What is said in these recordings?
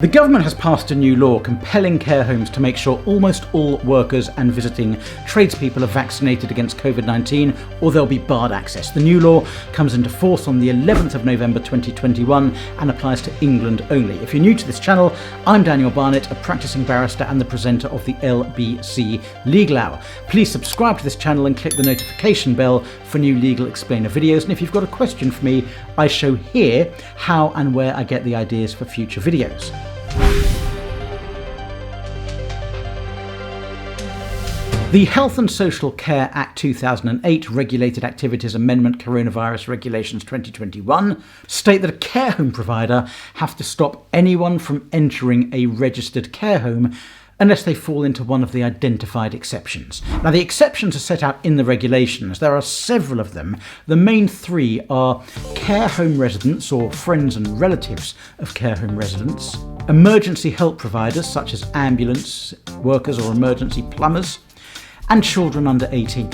The government has passed a new law compelling care homes to make sure almost all workers and visiting tradespeople are vaccinated against COVID-19 or they'll be barred access. The new law comes into force on the 11th of November 2021 and applies to England only. If you're new to this channel, I'm Daniel Barnett, a practicing barrister and the presenter of the LBC Legal Hour. Please subscribe to this channel and click the notification bell for new Legal Explainer videos. And if you've got a question for me, I show here how and where I get the ideas for future videos. The Health and Social Care Act 2008 Regulated Activities Amendment Coronavirus Regulations 2021 state that a care home provider have to stop anyone from entering a registered care home unless they fall into one of the identified exceptions. Now, the exceptions are set out in the regulations. There are several of them. The main three are care home residents or friends and relatives of care home residents, emergency help providers such as ambulance workers or emergency plumbers, and children under 18.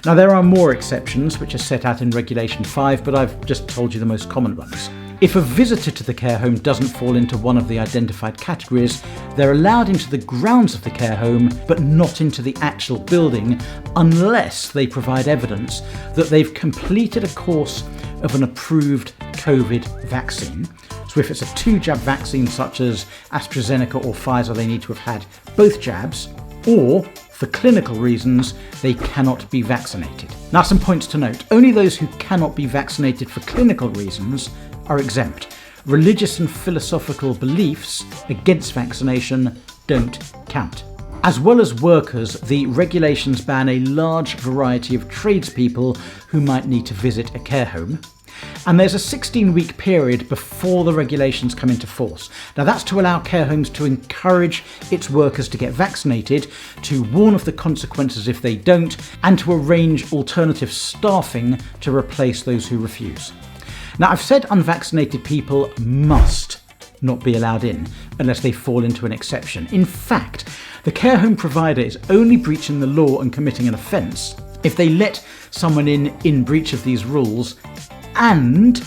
Now, there are more exceptions which are set out in Regulation 5, but I've just told you the most common ones. If a visitor to the care home doesn't fall into one of the identified categories, they're allowed into the grounds of the care home, but not into the actual building unless they provide evidence that they've completed a course of an approved COVID vaccine. So if it's a 2-jab vaccine such as AstraZeneca or Pfizer, they need to have had both jabs, or for clinical reasons, they cannot be vaccinated. Now, some points to note. Only those who cannot be vaccinated for clinical reasons are exempt. Religious and philosophical beliefs against vaccination don't count. As well as workers, the regulations ban a large variety of tradespeople who might need to visit a care home. And there's a 16-week period before the regulations come into force. Now, that's to allow care homes to encourage its workers to get vaccinated, to warn of the consequences if they don't, and to arrange alternative staffing to replace those who refuse. Now, I've said unvaccinated people must not be allowed in unless they fall into an exception. In fact, the care home provider is only breaching the law and committing an offence if they let someone in breach of these rules, and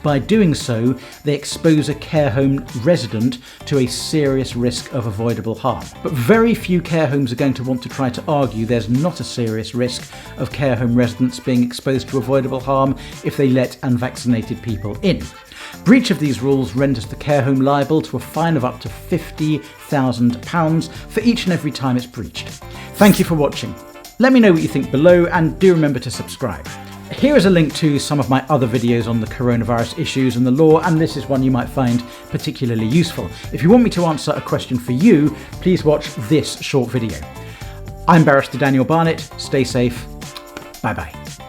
by doing so, they expose a care home resident to a serious risk of avoidable harm. But very few care homes are going to want to try to argue there's not a serious risk of care home residents being exposed to avoidable harm if they let unvaccinated people in. Breach of these rules renders the care home liable to a fine of up to £50,000 for each and every time it's breached. Thank you for watching. Let me know what you think below, and do remember to subscribe. Here is a link to some of my other videos on the coronavirus issues and the law, and this is one you might find particularly useful. If you want me to answer a question for you, please watch this short video. I'm Barrister Daniel Barnett. Stay safe. Bye-bye.